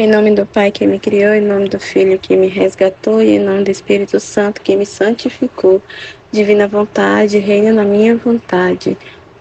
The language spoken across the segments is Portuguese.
Em nome do Pai que me criou, em nome do Filho que me resgatou e em nome do Espírito Santo que me santificou. Divina vontade, reina na minha vontade.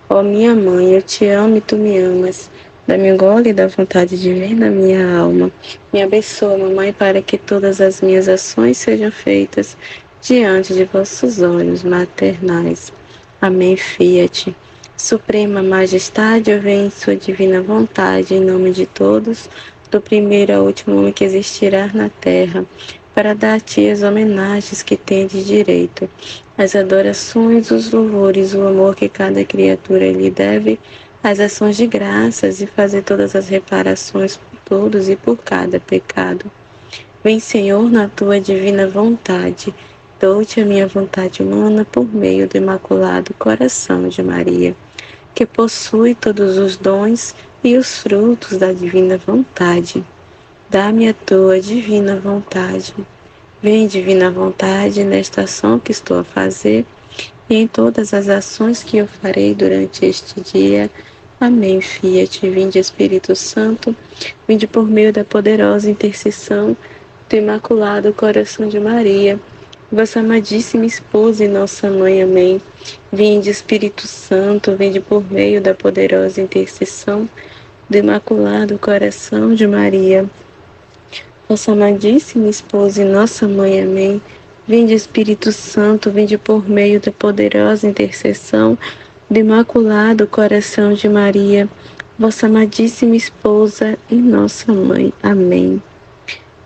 Ó minha mãe, eu te amo e tu me amas. Dá-me um gole da vontade de ver na minha alma. Me abençoa, mamãe, para que todas as minhas ações sejam feitas diante de vossos olhos maternais. Amém, Fiat. Suprema Majestade, eu venho em sua divina vontade, em nome de todos, do primeiro ao último homem que existirá na terra, para dar a ti as homenagens que tendes direito, as adorações, os louvores, o amor que cada criatura lhe deve, as ações de graças e fazer todas as reparações por todos e por cada pecado. Vem, Senhor, na tua divina vontade, dou-te a minha vontade humana por meio do Imaculado Coração de Maria, que possui todos os dons e os frutos da divina vontade. Dá-me a tua divina vontade. Vem, divina vontade, nesta ação que estou a fazer e em todas as ações que eu farei durante este dia. Amém, Fiat. Vinde, Espírito Santo, vinde por meio da poderosa intercessão do Imaculado Coração de Maria, vossa amadíssima esposa e nossa mãe. Amém. Vinde, Espírito Santo, vinde por meio da poderosa intercessão do Imaculado Coração de Maria, vossa amadíssima esposa e nossa mãe. Amém. Vinde, Espírito Santo, vinde por meio da poderosa intercessão do Imaculado Coração de Maria, vossa amadíssima esposa e nossa mãe. Amém.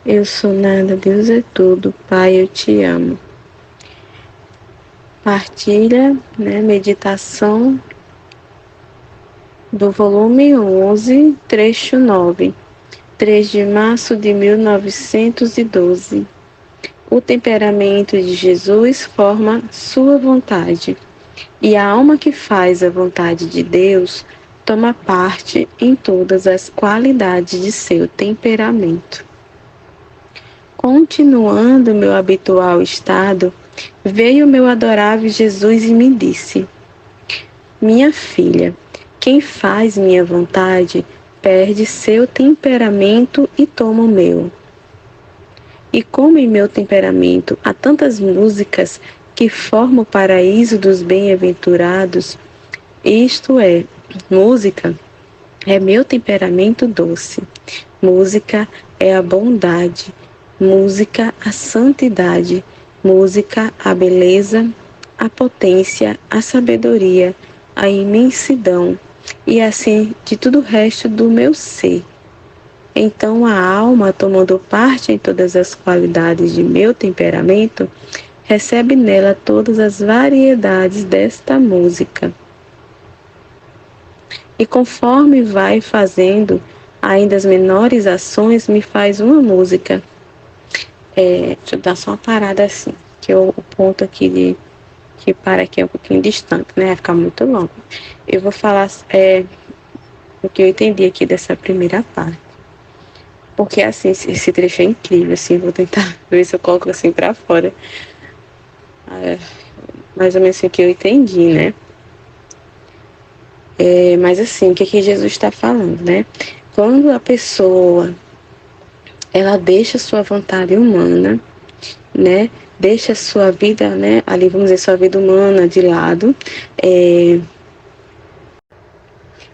Eu sou nada, Deus é tudo, Pai, eu te amo. Partilha, meditação do volume 11, trecho 9, 3 de março de 1912. O temperamento de Jesus forma sua vontade, e a alma que faz a vontade de Deus toma parte em todas as qualidades de seu temperamento. Continuando meu habitual estado, veio meu adorável Jesus e me disse: minha filha, quem faz minha vontade perde seu temperamento e toma o meu. E como em meu temperamento há tantas músicas que formam o paraíso dos bem-aventurados, isto é, música é meu temperamento doce, música é a bondade, música a santidade, música a beleza, a potência, a sabedoria, a imensidão, e assim de tudo o resto do meu ser. Então a alma, tomando parte em todas as qualidades de meu temperamento, recebe nela todas as variedades desta música. E conforme vai fazendo ainda as menores ações, me faz uma música. Deixa eu dar só uma parada assim, que o ponto aqui que para aqui é um pouquinho distante, né? Vai ficar muito longo. Eu vou falar o que eu entendi aqui dessa primeira parte. Porque assim, esse trecho é incrível, assim, vou tentar ver se eu coloco assim pra fora. Mais ou menos assim que eu entendi, né? Mas assim, o que Jesus está falando, né? Quando a pessoa, ela deixa sua vontade humana, né? Deixa sua vida, né? Ali vamos dizer, sua vida humana de lado,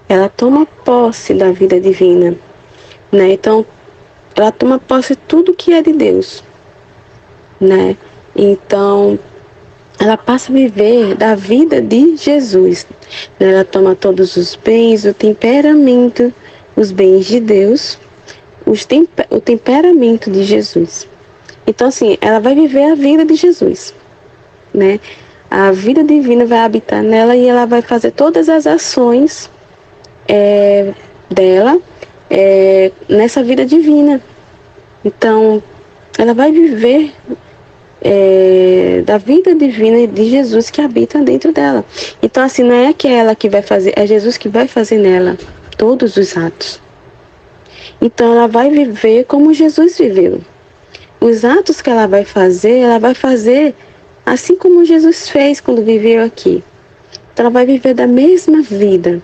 ela toma posse da vida divina, né? Então, ela toma posse de tudo que é de Deus, né? Então, ela passa a viver da vida de Jesus, né? Ela toma todos os bens, o temperamento, os bens de Deus, o temperamento de Jesus. Então, assim, ela vai viver a vida de Jesus, né? A vida divina vai habitar nela e ela vai fazer todas as ações dela nessa vida divina. Então, ela vai viver da vida divina de Jesus que habita dentro dela. Então, assim, não é que é ela que vai fazer, é Jesus que vai fazer nela todos os atos. Então, ela vai viver como Jesus viveu. Os atos que ela vai fazer assim como Jesus fez quando viveu aqui. Então, ela vai viver da mesma vida,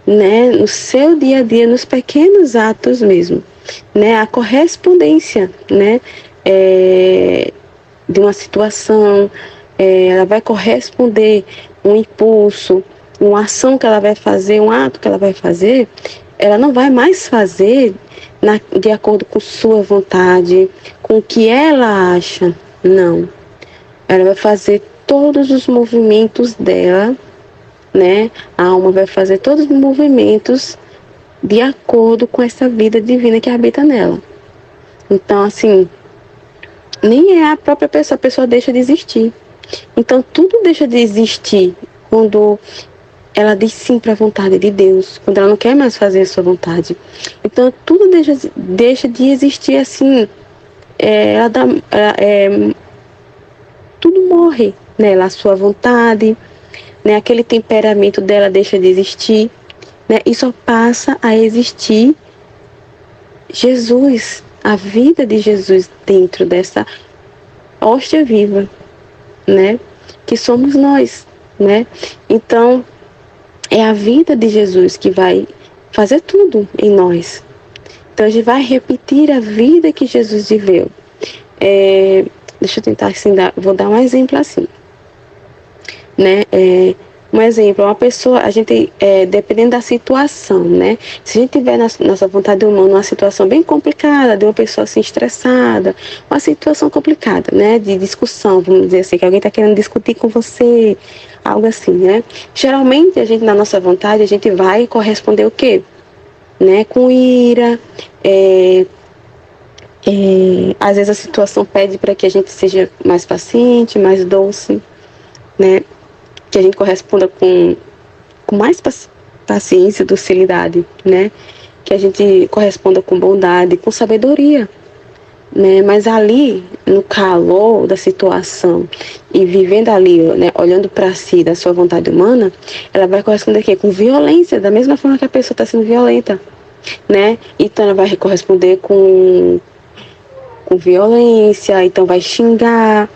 né? No seu dia a dia, nos pequenos atos mesmo. né? A correspondência, né? De uma situação, ela vai corresponder um impulso, uma ação que ela vai fazer, um ato que ela vai fazer, ela não vai mais fazer de acordo com sua vontade, com o que ela acha, não. Ela vai fazer todos os movimentos dela, né? A alma vai fazer todos os movimentos de acordo com essa vida divina que habita nela. Então, assim, nem é a própria pessoa, a pessoa deixa de existir. Então, tudo deixa de existir quando ela diz sim para a vontade de Deus, quando ela não quer mais fazer a sua vontade. Então, tudo deixa de existir assim, tudo morre nela, a sua vontade, né? Aquele temperamento dela deixa de existir, né? E só passa a existir Jesus, a vida de Jesus dentro dessa hóstia viva, né? Que somos nós, né? Então, é a vida de Jesus que vai fazer tudo em nós. Então, a gente vai repetir a vida que Jesus viveu. Deixa eu tentar assim, vou dar um exemplo assim, né? Um exemplo, uma pessoa, a gente, dependendo da situação, né? Se a gente tiver nossa vontade humana uma situação bem complicada, de uma pessoa assim estressada, uma situação complicada, né? De discussão, vamos dizer assim, que alguém está querendo discutir com você, algo assim, né? Geralmente, a gente, na nossa vontade, a gente vai corresponder o quê? Né? Com ira, às vezes a situação pede para que a gente seja mais paciente, mais doce, né? Que a gente corresponda com mais paciência, docilidade, né? Que a gente corresponda com bondade, com sabedoria, né? Mas ali, no calor da situação e vivendo ali, né, olhando para si, da sua vontade humana, ela vai corresponder aqui com violência, da mesma forma que a pessoa está sendo violenta, né? Então ela vai corresponder com violência, então vai xingar,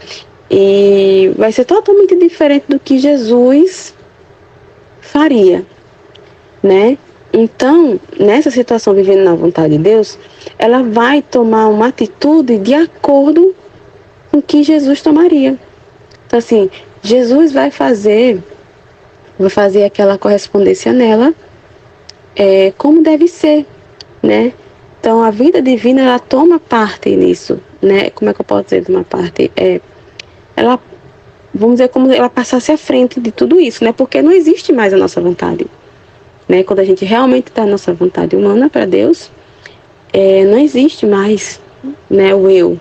e vai ser totalmente diferente do que Jesus faria, né? Então, nessa situação, vivendo na vontade de Deus, ela vai tomar uma atitude de acordo com o que Jesus tomaria. Então, assim, Jesus vai fazer aquela correspondência nela, como deve ser, né? Então, a vida divina, ela toma parte nisso, né? Como é que eu posso dizer de uma parte? Ela, vamos dizer, como ela passasse à frente de tudo isso, né? Porque não existe mais a nossa vontade, né? Quando a gente realmente dá a nossa vontade humana para Deus, não existe mais, né, o eu,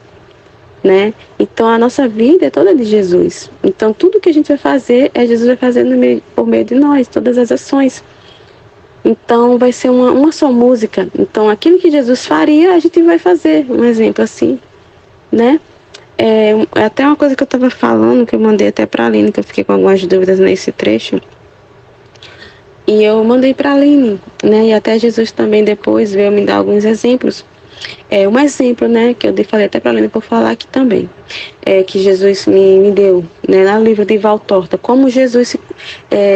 né? Então a nossa vida é toda de Jesus. Então tudo que a gente vai fazer, Jesus vai fazer por meio de nós, todas as ações. Então vai ser uma só música. Então aquilo que Jesus faria, a gente vai fazer, um exemplo assim, né? É até uma coisa que eu estava falando, que eu mandei até para a Aline, que eu fiquei com algumas dúvidas nesse trecho. E eu mandei para a Aline, né? E até Jesus também depois veio me dar alguns exemplos. Um exemplo, né? Que eu falei até para a Aline por falar aqui também. Que Jesus me deu, né? Lá no livro de Valtorta, como Jesus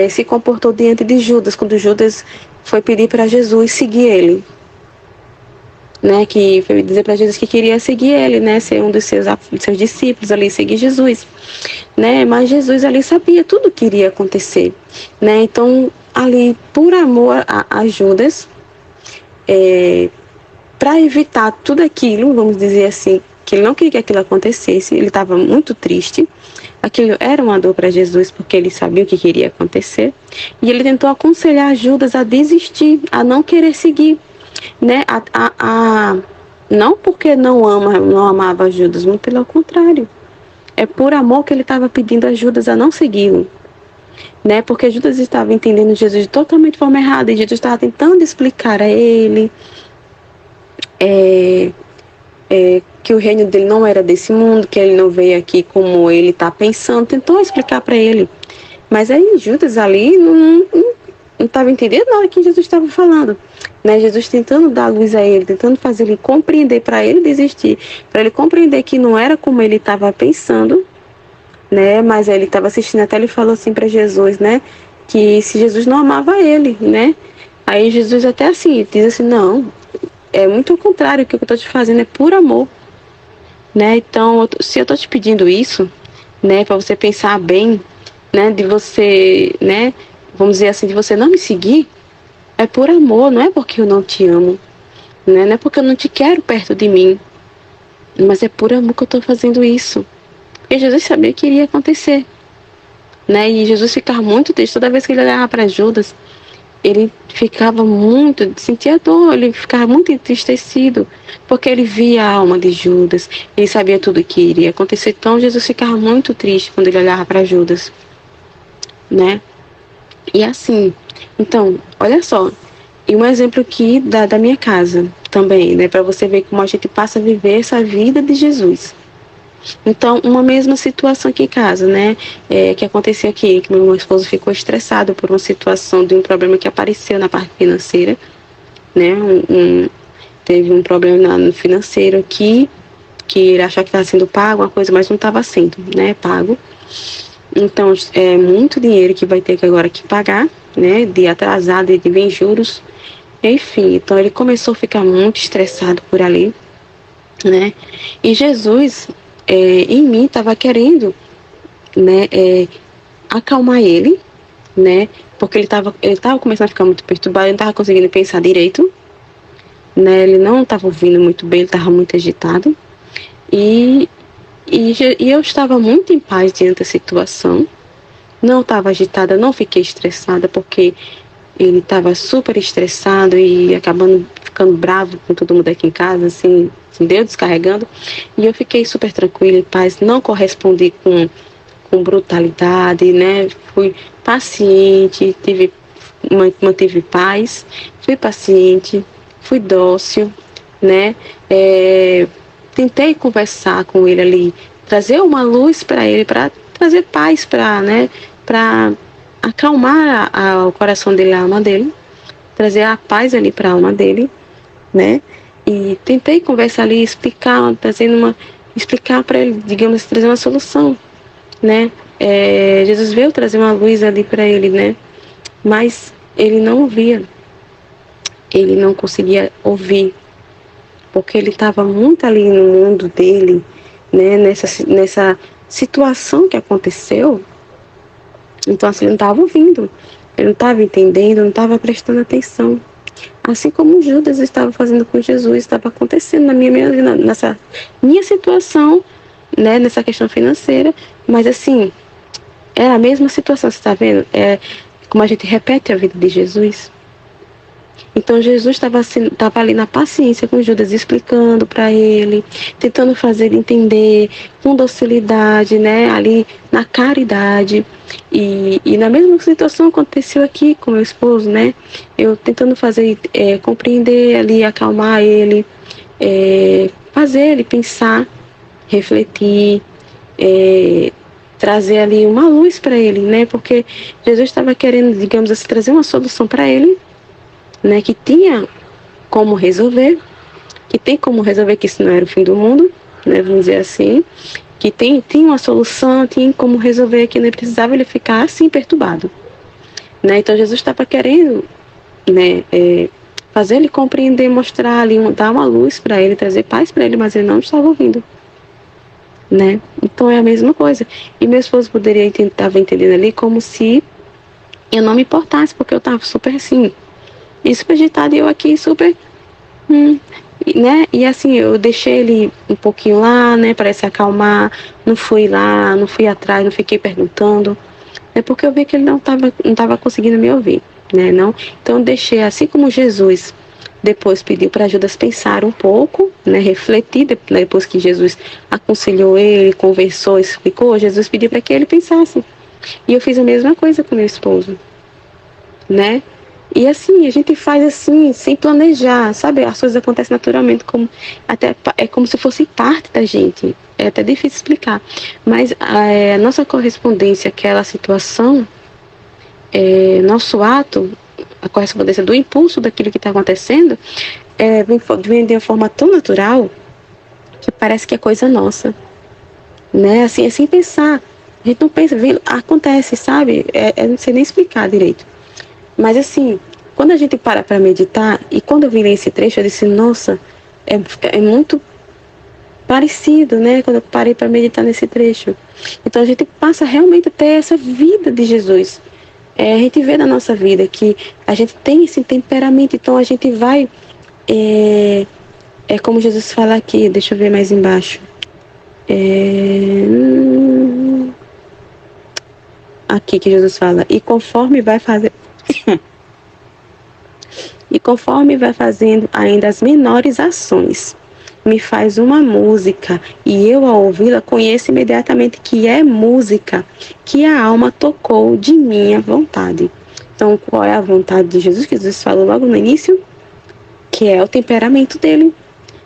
se comportou diante de Judas, quando Judas foi pedir para Jesus seguir ele. Né, que foi dizer para Jesus que queria seguir ele, né, ser um dos seus discípulos ali, seguir Jesus, né, mas Jesus ali sabia tudo que iria acontecer, né, então ali por amor a Judas, para evitar tudo aquilo, vamos dizer assim, que ele não queria que aquilo acontecesse, ele estava muito triste, aquilo era uma dor para Jesus, porque ele sabia o que queria acontecer, e ele tentou aconselhar Judas a desistir, a não querer seguir, né? Não porque não amava Judas, muito pelo contrário. É por amor que ele estava pedindo a Judas a não segui-lo, né? Porque Judas estava entendendo Jesus de totalmente forma errada, e Jesus estava tentando explicar a ele que o reino dele não era desse mundo, que ele não veio aqui como ele está pensando, tentou explicar para ele. Mas aí Judas ali não estava entendendo nada que Jesus estava falando, né? Jesus tentando dar luz a ele, tentando fazer ele compreender, para ele desistir, para ele compreender que não era como ele estava pensando, né? Mas aí ele estava assistindo, até ele falou assim para Jesus, né? Que se Jesus não amava ele, né? Aí Jesus até assim, diz assim, não, é muito ao contrário, que o que eu estou te fazendo é por amor, né? Então, se eu estou te pedindo isso, né, para você pensar bem, né, de você, né, vamos dizer assim, de você não me seguir, é por amor, não é porque eu não te amo, né? Não é porque eu não te quero perto de mim, mas é por amor que eu estou fazendo isso. Porque Jesus sabia que iria acontecer, né? E Jesus ficava muito triste toda vez que ele olhava para Judas. Ele ficava muito, sentia dor, ele ficava muito entristecido, porque ele via a alma de Judas, ele sabia tudo o que iria acontecer. Então Jesus ficava muito triste quando ele olhava para Judas, né? E assim, então, olha só, e um exemplo aqui da minha casa também, né? Para você ver como a gente passa a viver essa vida de Jesus. Então, uma mesma situação aqui em casa, né? Que aconteceu aqui, que meu esposo ficou estressado por uma situação de um problema que apareceu na parte financeira, né? Teve um problema no financeiro aqui, que ele achava que estava sendo pago uma coisa, mas não estava sendo, né? Pago. Então, é muito dinheiro que vai ter que agora que pagar, né? De atrasado e de bem juros. Enfim, então ele começou a ficar muito estressado por ali, né? E Jesus, em mim, estava querendo, né, acalmar ele, né? Porque ele tava começando a ficar muito perturbado, ele não estava conseguindo pensar direito, né? Ele não estava ouvindo muito bem, ele estava muito agitado. E eu estava muito em paz diante da situação. Não estava agitada, não fiquei estressada, porque ele estava super estressado e acabando ficando bravo com todo mundo aqui em casa, assim, deu descarregando. E eu fiquei super tranquila, em paz, não correspondi com brutalidade, né? Fui paciente, mantive paz, fui paciente, fui dócil, né? Tentei conversar com ele ali, trazer uma luz para ele, para trazer paz para, né? Para acalmar o coração dele, a alma dele, trazer a paz ali para a alma dele, né? E tentei conversar ali, explicar para ele, digamos, trazer uma solução, né? Jesus veio trazer uma luz ali para ele, né? Mas ele não ouvia, ele não conseguia ouvir, porque ele estava muito ali no mundo dele, né? Nessa situação que aconteceu. Então, assim, ele não estava ouvindo, ele não estava entendendo, não estava prestando atenção. Assim como Judas estava fazendo com Jesus, estava acontecendo na nessa minha situação, né, nessa questão financeira. Mas, assim, é a mesma situação, você está vendo? É como a gente repete a vida de Jesus. Então Jesus estava ali na paciência com Judas, explicando para ele, tentando fazer ele entender com docilidade, né, ali na caridade. E na mesma situação aconteceu aqui com meu esposo, né, eu tentando fazer compreender ali, acalmar ele, fazer ele pensar, refletir, trazer ali uma luz para ele, né, porque Jesus estava querendo, digamos assim, trazer uma solução para ele, né, que tinha como resolver, que tem como resolver, que isso não era o fim do mundo, né, vamos dizer assim, que tinha uma solução, tinha como resolver, que não precisava ele ficar assim perturbado, né. Então Jesus estava querendo, né, fazer ele compreender, mostrar ali, dar uma luz para ele, trazer paz para ele, mas ele não estava ouvindo, né. Então é a mesma coisa. E meu esposo poderia estava entendendo ali como se eu não me importasse, porque eu estava super assim, e super agitado, e eu aqui super, né? E assim, eu deixei ele um pouquinho lá, né, para se acalmar, não fui lá, não fui atrás, não fiquei perguntando, porque eu vi que ele não tava conseguindo me ouvir, né, não? Então eu deixei, assim como Jesus depois pediu para Judas pensar um pouco, né, refletir, depois que Jesus aconselhou ele, conversou, explicou, Jesus pediu para que ele pensasse. E eu fiz a mesma coisa com meu esposo, né? E assim, a gente faz assim, sem planejar, sabe? As coisas acontecem naturalmente, é como se fosse parte da gente. É até difícil explicar. Mas a nossa correspondência àquela situação, nosso ato, a correspondência do impulso daquilo que está acontecendo, vem de uma forma tão natural que parece que é coisa nossa, né? Assim, é sem pensar. A gente não pensa, acontece, sabe? Eu não sei nem explicar direito. Mas assim, quando a gente para meditar, e quando eu vi ler esse trecho, eu disse, nossa, é muito parecido, né? Quando eu parei para meditar nesse trecho. Então a gente passa realmente a ter essa vida de Jesus. A gente vê na nossa vida que a gente tem esse temperamento, então a gente vai. É como Jesus fala aqui, deixa eu ver mais embaixo. Aqui que Jesus fala, e conforme vai fazer. E conforme vai fazendo ainda as menores ações, me faz uma música, e eu, ao ouvi-la, conheço imediatamente que é música, que a alma tocou de minha vontade. Então, qual é a vontade de Jesus? Que Jesus falou logo no início, que é o temperamento dele.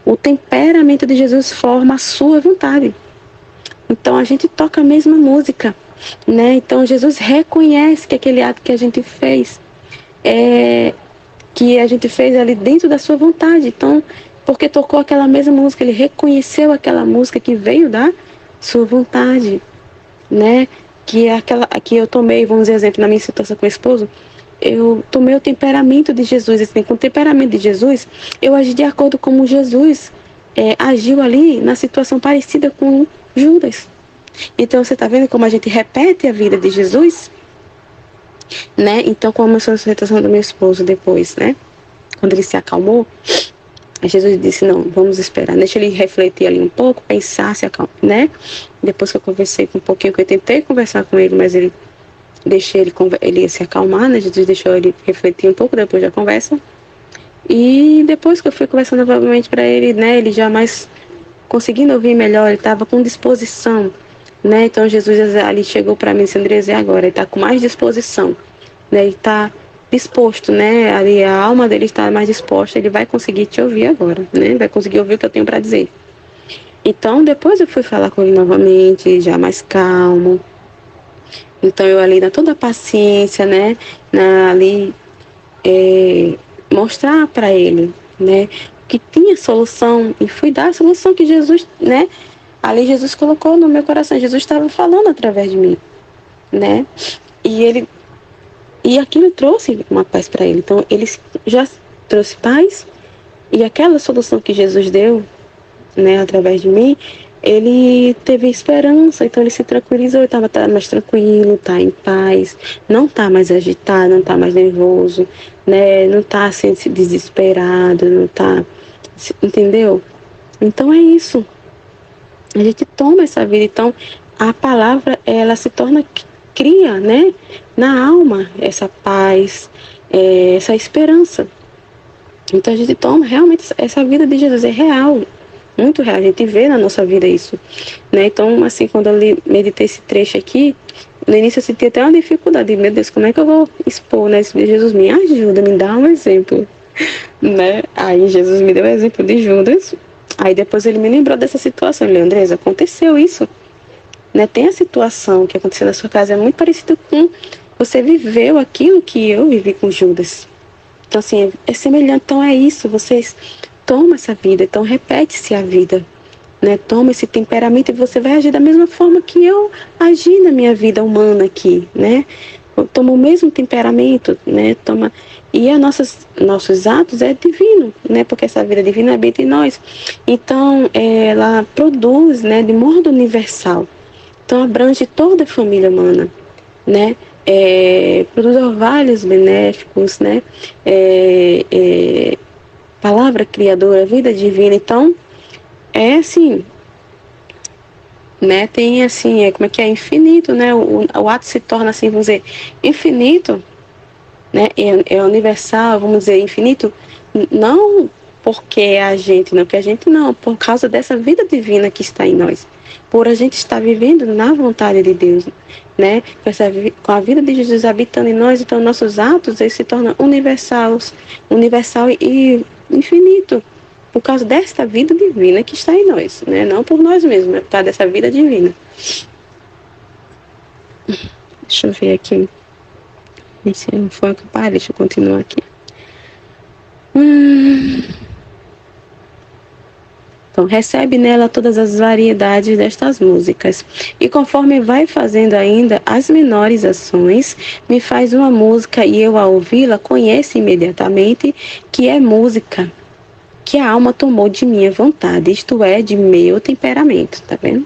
O temperamento de Jesus forma a sua vontade. Então, a gente toca a mesma música, né? Então, Jesus reconhece que aquele ato que a gente fez que a gente fez ali dentro da sua vontade. Então, porque tocou aquela mesma música, ele reconheceu aquela música que veio da sua vontade, né? Que é aquela que eu tomei, vamos dizer, exemplo, na minha situação com o esposo, eu tomei o temperamento de Jesus, assim, com o temperamento de Jesus, eu agi de acordo com como Jesus agiu ali na situação parecida com Judas. Então, você está vendo como a gente repete a vida de Jesus? Né? Então, como a situação do meu esposo depois, né? Quando ele se acalmou, Jesus disse, não, vamos esperar, deixa ele refletir ali um pouco, pensar, se acalmar, né? Depois que eu conversei com um pouquinho, que eu tentei conversar com ele, mas ele deixei ele se acalmar, né? Jesus deixou ele refletir um pouco depois da conversa. E depois que eu fui conversando novamente para ele, né? Ele já mais conseguindo ouvir melhor, ele estava com disposição, né? Então Jesus ali chegou para mim e disse, Andresa, e agora? Ele está com mais disposição, né? Ele está disposto, né? Ali a alma dele está mais disposta, ele vai conseguir te ouvir agora, né? Vai conseguir ouvir o que eu tenho para dizer. Então depois eu fui falar com ele novamente, já mais calmo. Então eu ali na toda a paciência, né? Ali mostrar para ele, né? Que tinha solução e fui dar a solução que Jesus, né? Ali Jesus colocou no meu coração, Jesus estava falando através de mim, né? E aquilo trouxe uma paz para ele. Então ele já trouxe paz e aquela solução que Jesus deu, né, através de mim, ele teve esperança, então ele se tranquilizou, ele estava mais tranquilo, está em paz, não está mais agitado, não está mais nervoso, né, não está assim, desesperado, não está, entendeu? Então é isso, a gente toma essa vida, então a palavra, ela se torna, cria, né, na alma essa paz, essa esperança. Então a gente toma realmente essa vida de Jesus, é real, muito real, a gente vê na nossa vida isso, né? Então, assim, quando eu meditei esse trecho aqui, no início eu senti até uma dificuldade, meu Deus, como é que eu vou expor, né? Jesus, me ajuda, me dá um exemplo, né? Aí Jesus me deu o exemplo de Judas, aí depois ele me lembrou dessa situação, ele, Andresa, aconteceu isso, né? Tem a situação que aconteceu na sua casa, é muito parecido com você viveu aquilo que eu vivi com Judas. Então, assim, é semelhante, então é isso, vocês toma essa vida, então repete-se a vida, né? Toma esse temperamento e você vai agir da mesma forma que eu agi na minha vida humana aqui, né? Toma o mesmo temperamento, né? Toma e nossos atos é divino, né? Porque essa vida divina habita em nós. Então, ela produz, né? De modo universal. Então, abrange toda a família humana, né? Produz orvalhos benéficos, né? Palavra criadora, vida divina. Então, é assim, né? Tem assim, como é que é? Infinito, né? O ato se torna assim, vamos dizer, infinito, né? É universal, vamos dizer, infinito, não porque é a gente, não, porque a gente não, por causa dessa vida divina que está em nós. Por a gente estar vivendo na vontade de Deus, né? Com a vida de Jesus habitando em nós, então nossos atos eles se tornam universal e infinito, por causa desta vida divina que está em nós, né? Não por nós mesmos, é por causa dessa vida divina. Deixa eu ver aqui. Esse foi o que eu parei, deixa eu continuar aqui. Então, recebe nela todas as variedades destas músicas. E conforme vai fazendo ainda as menores ações, me faz uma música e eu, ao ouvi-la, conheço imediatamente que é música que a alma tomou de minha vontade, isto é, de meu temperamento, tá vendo?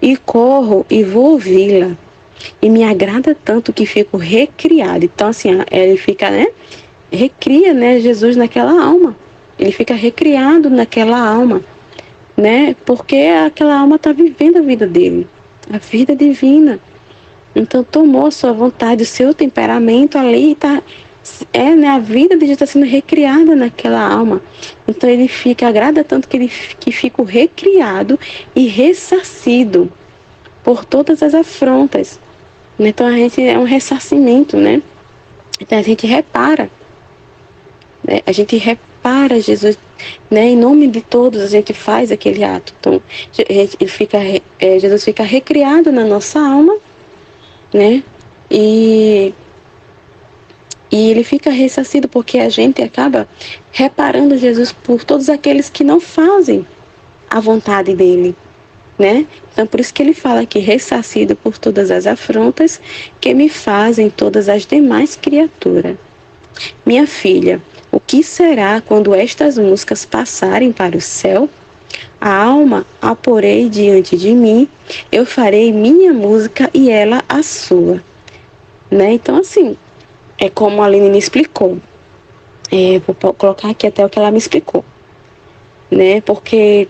E corro e vou ouvi-la. E me agrada tanto que fico recriado. Então, assim, ele fica, né? Recria, né, Jesus naquela alma. Ele fica recriado naquela alma, né? Porque aquela alma está vivendo a vida dele, a vida divina. Então tomou a sua vontade, o seu temperamento ali está, né, a vida de Jesus está sendo recriada naquela alma. Então ele fica, agrada tanto que fica recriado e ressarcido por todas as afrontas. Então a gente é um ressarcimento, né? Então a gente repara. A gente repara Jesus, né? Em nome de todos a gente faz aquele ato. Então Jesus fica recriado na nossa alma, né? E ele fica ressarcido porque a gente acaba reparando Jesus por todos aqueles que não fazem a vontade dele, né? Então por isso que ele fala que ressarcido por todas as afrontas que me fazem todas as demais criaturas. Minha filha, o que será quando estas músicas passarem para o céu? A alma a porei diante de mim, eu farei minha música e ela a sua. Né? Então, assim, é como a Aline me explicou. Vou colocar aqui até o que ela me explicou. Né? Porque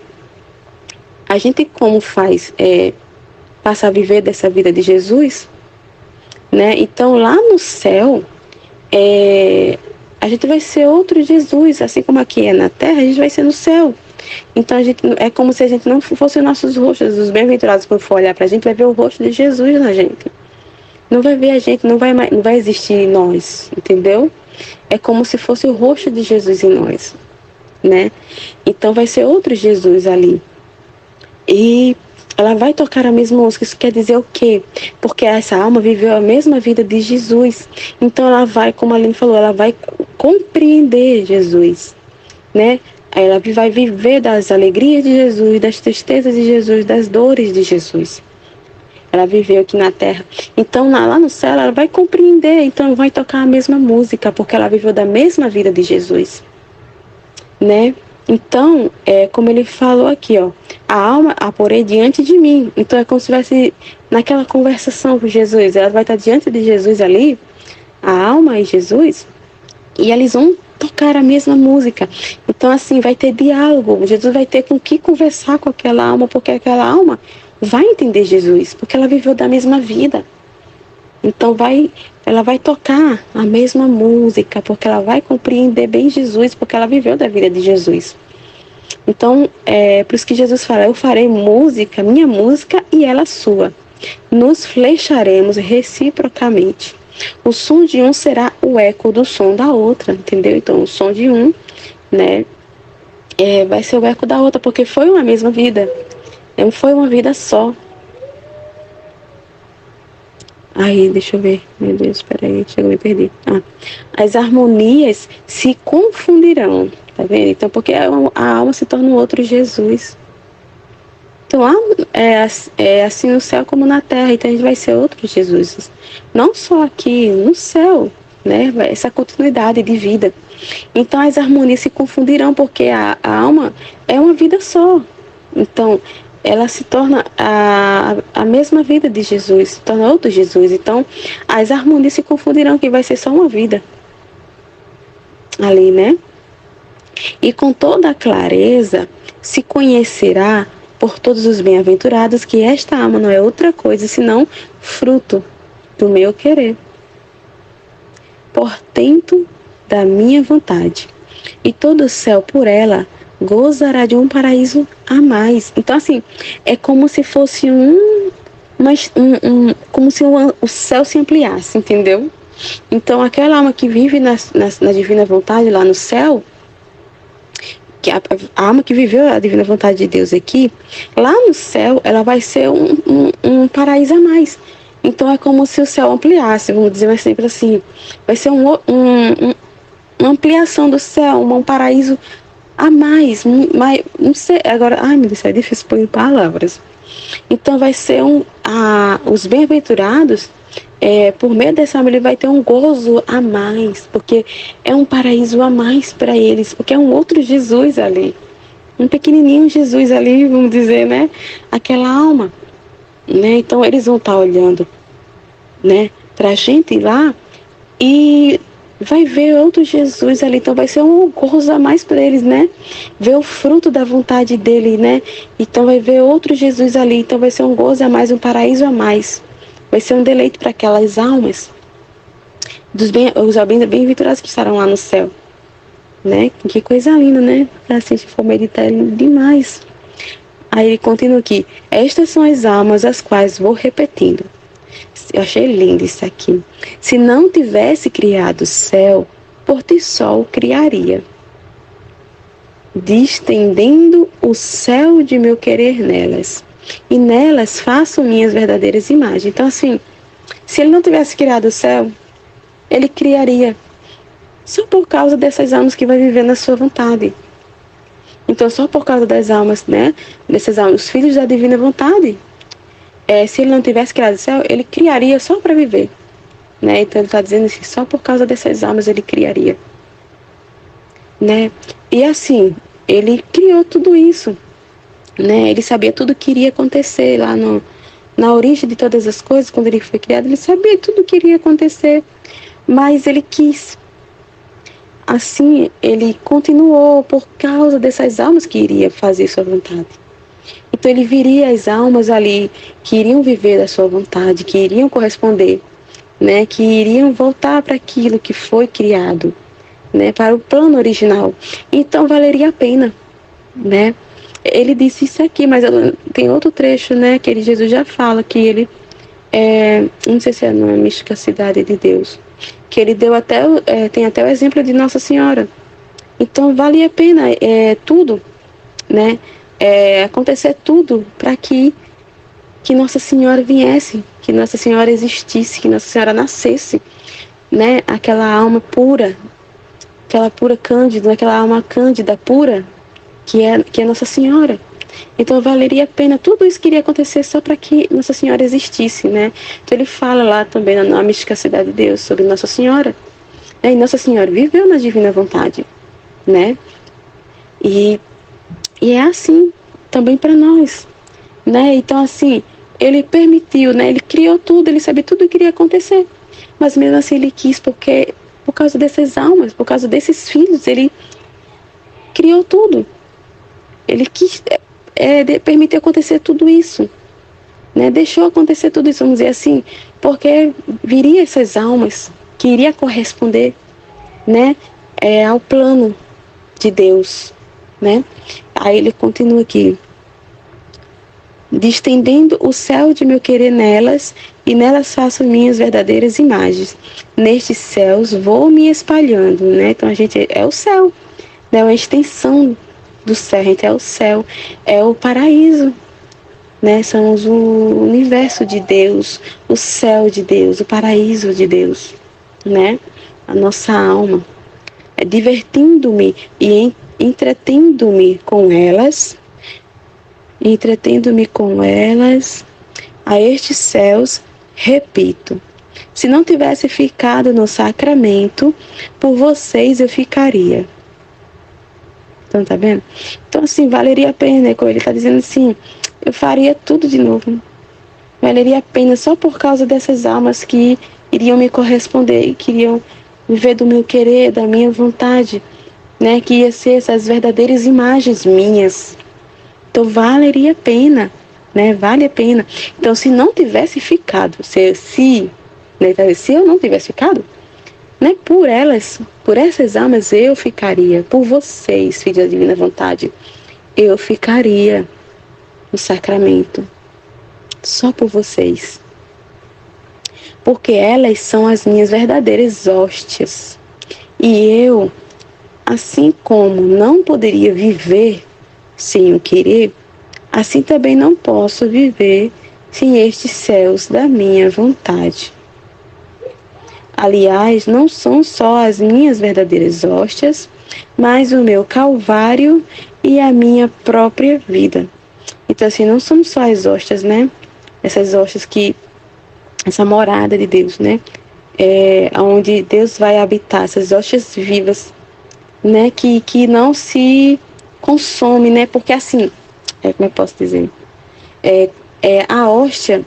a gente, como faz, passa a viver dessa vida de Jesus, né? Então, lá no céu, a gente vai ser outro Jesus, assim como aqui é na terra, a gente vai ser no céu. Então é como se a gente não fosse nossos rostos. Os bem-aventurados, quando for olhar para a gente, vai ver o rosto de Jesus na gente. Não vai ver a gente, não vai existir nós, entendeu? É como se fosse o rosto de Jesus em nós, né? Então vai ser outro Jesus ali. E ela vai tocar a mesma música. Isso quer dizer o quê? Porque essa alma viveu a mesma vida de Jesus. Então ela vai, como a Aline falou, ela vai compreender Jesus, né? Ela vai viver das alegrias de Jesus, das tristezas de Jesus, das dores de Jesus. Ela viveu aqui na terra. Então lá no céu ela vai compreender, então vai tocar a mesma música, porque ela viveu da mesma vida de Jesus, né? Então, como ele falou aqui, ó, a alma a porei diante de mim. Então é como se estivesse naquela conversação com Jesus. Ela vai estar diante de Jesus ali, a alma e Jesus, e eles vão tocar a mesma música. Então, assim, vai ter diálogo. Jesus vai ter com que conversar com aquela alma, porque aquela alma vai entender Jesus, porque ela viveu da mesma vida. Então ela vai tocar a mesma música, porque ela vai compreender bem Jesus, porque ela viveu da vida de Jesus. Então, por isso que Jesus fala, eu farei música, minha música e ela sua. Nos flecharemos reciprocamente. O som de um será o eco do som da outra, entendeu? Então, o som de um, né, vai ser o eco da outra, porque foi uma mesma vida. Não foi uma vida só. Aí, deixa eu ver. Meu Deus, peraí, chegou, me perdi. As harmonias se confundirão, tá vendo? Então, porque a alma se torna um outro Jesus. Então, é assim no céu como na terra. Então, a gente vai ser outro Jesus. Não só aqui, no céu, né? Essa continuidade de vida. Então, as harmonias se confundirão, porque a alma é uma vida só. Então, ela se torna a mesma vida de Jesus, se torna outro Jesus. Então, as harmonias se confundirão, que vai ser só uma vida ali, né? E com toda a clareza se conhecerá por todos os bem-aventurados que esta alma não é outra coisa senão fruto do meu querer, portento da minha vontade. E todo o céu por ela gozará de um paraíso a mais. Então, assim, é como se fosse como se o céu se ampliasse, entendeu? Então, aquela alma que vive na divina vontade lá no céu, que a alma que viveu a divina vontade de Deus aqui, lá no céu, ela vai ser um paraíso a mais. Então, é como se o céu ampliasse, vamos dizer sempre assim. Vai ser uma ampliação do céu, um paraíso a mais, não sei, agora, ai meu Deus, é difícil pôr em palavras. Então vai ser os bem-aventurados, por meio dessa alma, ele vai ter um gozo a mais, porque é um paraíso a mais para eles, porque é um outro Jesus ali, um pequenininho Jesus ali, vamos dizer, né? Aquela alma, né? Então eles vão estar olhando, né, para a gente lá e vai ver outro Jesus ali, então vai ser um gozo a mais para eles, né? Ver o fruto da vontade dele, né? Então vai ver outro Jesus ali, então vai ser um gozo a mais, um paraíso a mais. Vai ser um deleite para aquelas almas os bem-aventurados que estarão lá no céu, né? Que coisa linda, né? Assim, se for meditar, é lindo demais. Aí ele continua aqui: estas são as almas as quais vou repetindo. Eu achei lindo isso aqui. Se não tivesse criado o céu, por ti só o criaria, distendendo o céu de meu querer nelas, e nelas faço minhas verdadeiras imagens. Então, assim, se ele não tivesse criado o céu, ele criaria, só por causa dessas almas que vai viver na sua vontade. Então, só por causa das almas, né? Dessas almas, os filhos da divina vontade. Se ele não tivesse criado o céu, ele criaria só para viver, né? Então ele está dizendo assim, só por causa dessas almas ele criaria, né? E assim, ele criou tudo isso, né? Ele sabia tudo que iria acontecer lá na origem de todas as coisas, quando ele foi criado, ele sabia tudo que iria acontecer, mas ele quis. Assim, ele continuou por causa dessas almas que iria fazer sua vontade. Então ele viria as almas ali que iriam viver da sua vontade, que iriam corresponder, né, que iriam voltar para aquilo que foi criado, né, para o plano original. Então valeria a pena, né? Ele disse isso aqui, mas tem outro trecho, né, que Jesus já fala que ele não sei se é na mística Cidade de Deus, que ele deu tem até o exemplo de Nossa Senhora. Então valia a pena tudo, né? Acontecer tudo para que Nossa Senhora viesse, que Nossa Senhora existisse, que Nossa Senhora nascesse, né? Aquela alma pura, aquela pura cândida, aquela alma cândida pura, que é Nossa Senhora. Então valeria a pena, tudo isso queria acontecer só para que Nossa Senhora existisse, né? Então ele fala lá também na mística Cidade de Deus sobre Nossa Senhora, né? E Nossa Senhora viveu na divina vontade, né? E é assim também para nós, né? Então assim, ele permitiu, né? Ele criou tudo, ele sabia tudo o que iria acontecer, mas mesmo assim ele quis, porque por causa dessas almas, por causa desses filhos, ele criou tudo. Ele quis permitir acontecer tudo isso, né? Deixou acontecer tudo isso, vamos dizer assim, porque viria essas almas que iria corresponder, né, ao plano de Deus, né? Aí ele continua aqui: distendendo o céu de meu querer nelas, e nelas faço minhas verdadeiras imagens. Nestes céus vou me espalhando, né? Então a gente é o céu, né? Uma extensão do céu, a gente é o céu, é o paraíso, né? Somos o universo de Deus, o céu de Deus, o paraíso de Deus, né? A nossa alma, divertindo-me e entretendo-me com elas, a estes céus, repito, se não tivesse ficado no sacramento, por vocês eu ficaria. Então, tá vendo? Então, assim, valeria a pena, como ele está dizendo assim, eu faria tudo de novo. Valeria a pena só por causa dessas almas que iriam me corresponder, que iriam viver do meu querer, da minha vontade, né? Que ia ser essas verdadeiras imagens minhas. Então, valeria a pena, né? Vale a pena. Então, se não tivesse ficado, se eu não tivesse ficado, né, por essas almas eu ficaria, por vocês, filhos da divina vontade, eu ficaria no sacramento, só por vocês, porque elas são as minhas verdadeiras hóstias, e eu, assim como não poderia viver sem o querer, assim também não posso viver sem estes céus da minha vontade. Aliás, não são só as minhas verdadeiras hóstias, mas o meu calvário e a minha própria vida. Então, assim, não são só as hóstias, né? Essas hóstias essa morada de Deus, né? Onde Deus vai habitar, essas hóstias vivas, né? Que não se consome, né? Porque, assim, como eu posso dizer? A hóstia,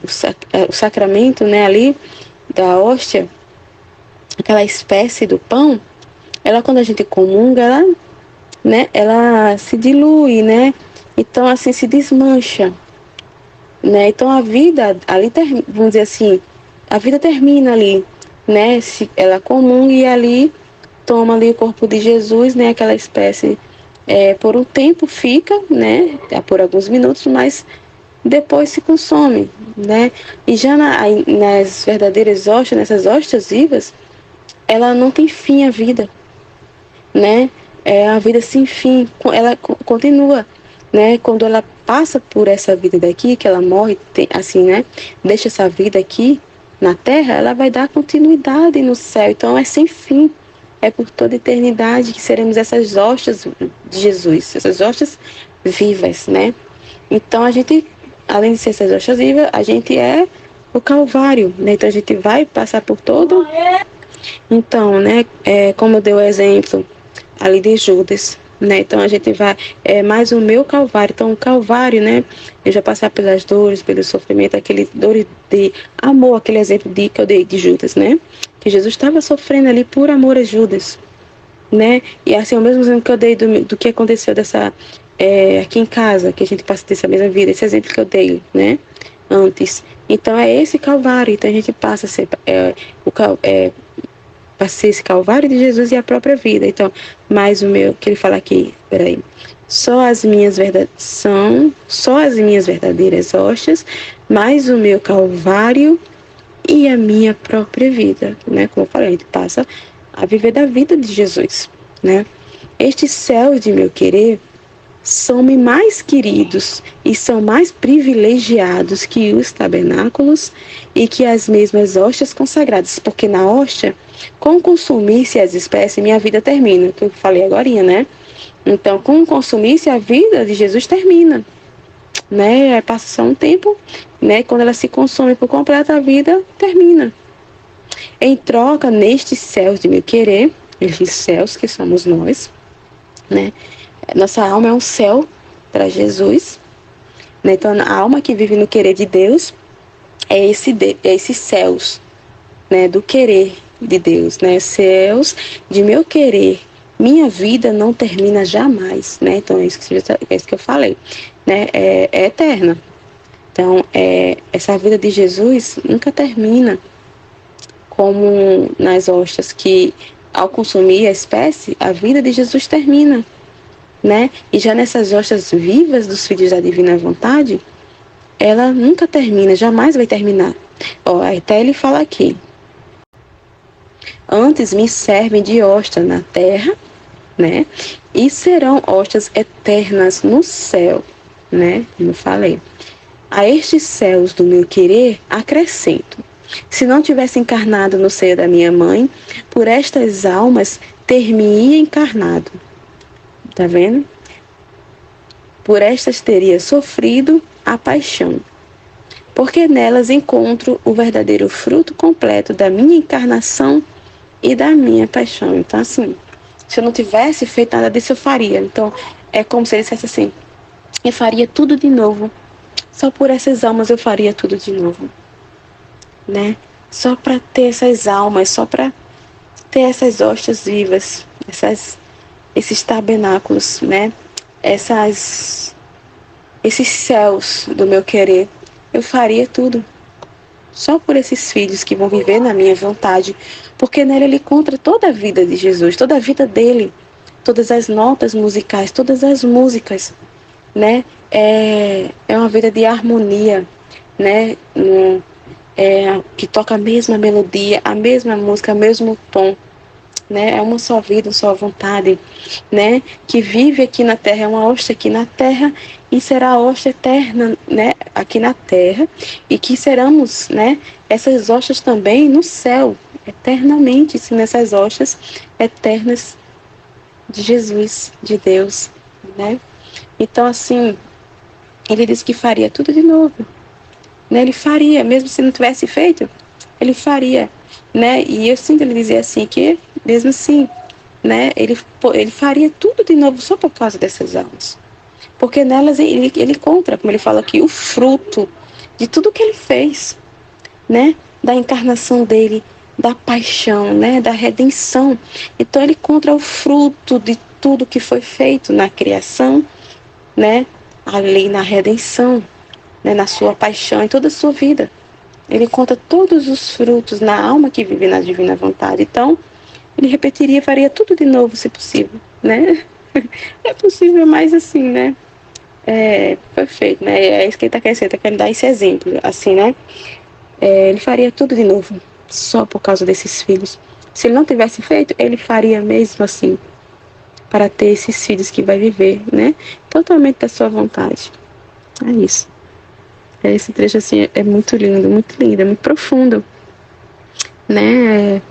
o sacramento, né? Ali, da hóstia, aquela espécie do pão, ela, quando a gente comunga, ela se dilui, né? Então, assim, se desmancha, né? Então, a vida ali, vamos dizer assim, a vida termina ali, né? Se ela comunga e ali toma ali o corpo de Jesus, né? Aquela espécie, por um tempo fica, né? Por alguns minutos, mas depois se consome, né? E já nas verdadeiras hóstias, nessas hóstias vivas, ela não tem fim a vida, né? A vida sem fim, ela continua, né? Quando ela passa por essa vida daqui, que ela morre, assim, né? Deixa essa vida aqui na Terra, ela vai dar continuidade no céu. Então é sem fim, é por toda eternidade que seremos essas hóstias de Jesus, essas hóstias vivas, né? Então a gente, além de ser essas hóstias vivas, a gente é o Calvário, né? Então a gente vai passar por todo. Então, né? Como eu dei o exemplo ali de Judas, né? Então a gente vai, mais o meu Calvário. Então o Calvário, né? Eu já passar pelas dores, pelo sofrimento, aquele dor de amor, aquele exemplo que eu dei de Judas, né? Que Jesus estava sofrendo ali por amor a Judas, né? E assim, o mesmo exemplo que eu dei do que aconteceu aqui em casa, que a gente passa dessa mesma vida, esse exemplo que eu dei, né? Antes. Então é esse Calvário. Então a gente passa a ser para ser esse Calvário de Jesus e a própria vida. Então, mais o meu, que ele fala aqui, peraí, só as minhas verdadeiras hóstias, mais o meu Calvário e a minha própria vida, né? Como eu falei, a gente passa a viver da vida de Jesus, né? Estes céus de meu querer são-me mais queridos e são mais privilegiados que os tabernáculos e que as mesmas hóstias consagradas, porque na hóstia, com consumir-se as espécies, minha vida termina, que eu falei agora, né? Então, com consumir-se, a vida de Jesus termina, né? Passa só um tempo, né? Quando ela se consome por completo, a vida termina. Em troca, nestes céus de meu querer, estes céus que somos nós, né? Nossa alma é um céu para Jesus, né? Então a alma que vive no querer de Deus é esses céus, né? Do querer de Deus, né? Céus de meu querer. Minha vida não termina jamais, né? Então é isso que eu falei, né? É eterna. Então essa vida de Jesus nunca termina, como nas hóstias que ao consumir a espécie, a vida de Jesus termina, né? E já nessas hóstias vivas dos filhos da divina vontade, ela nunca termina, jamais vai terminar. Até ele fala aqui: antes me servem de hóstia na terra, né? E serão hóstias eternas no céu, né? Como eu falei. A estes céus do meu querer acrescento: se não tivesse encarnado no seio da minha mãe, por estas almas ter-me-ia encarnado. Tá vendo? Por estas teria sofrido a paixão, porque nelas encontro o verdadeiro fruto completo da minha encarnação e da minha paixão. Então, assim, se eu não tivesse feito nada disso, eu faria. Então, é como se ele dissesse assim: eu faria tudo de novo. Só por essas almas eu faria tudo de novo, né? Só para ter essas almas, só para ter essas hóstias vivas, esses tabernáculos, né? Esses céus do meu querer, eu faria tudo. Só por esses filhos que vão viver na minha vontade, porque nela ele encontra toda a vida de Jesus, toda a vida dele, todas as notas musicais, todas as músicas, né? É uma vida de harmonia, né? Que toca a mesma melodia, a mesma música, o mesmo tom, né? É uma só vida, uma só vontade, né? Que vive aqui na terra, é uma hóstia aqui na terra e será a hóstia eterna, né? Aqui na terra, e que seremos, né? Essas hóstias também no céu, eternamente, sim, nessas hostas eternas de Jesus, de Deus, né? Então, assim, ele disse que faria tudo de novo, né? Ele faria, mesmo se não tivesse feito, ele faria, né? E eu sinto ele dizer assim, que mesmo assim, né? Ele faria tudo de novo só por causa dessas almas. Porque nelas ele encontra, como ele fala aqui, o fruto de tudo que ele fez, né? Da encarnação dele, da paixão, né? Da redenção. Então ele encontra o fruto de tudo que foi feito na criação, né? Ali na redenção, né? Na sua paixão, em toda a sua vida. Ele conta todos os frutos na alma que vive na divina vontade. Então, ele repetiria, faria tudo de novo, se possível, né? É possível, mas assim, né? Foi feito, né? É isso que ele está querendo dar esse exemplo, assim, né? Ele faria tudo de novo, só por causa desses filhos. Se ele não tivesse feito, ele faria mesmo assim, para ter esses filhos que vai viver, né? Totalmente da sua vontade. É isso. Esse trecho, assim, é muito lindo, é muito profundo, né?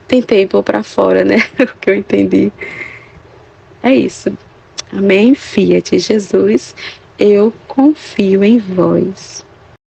Tentei pôr para fora, né? O que eu entendi. É isso. Amém? Fiat, Jesus, eu confio em vós.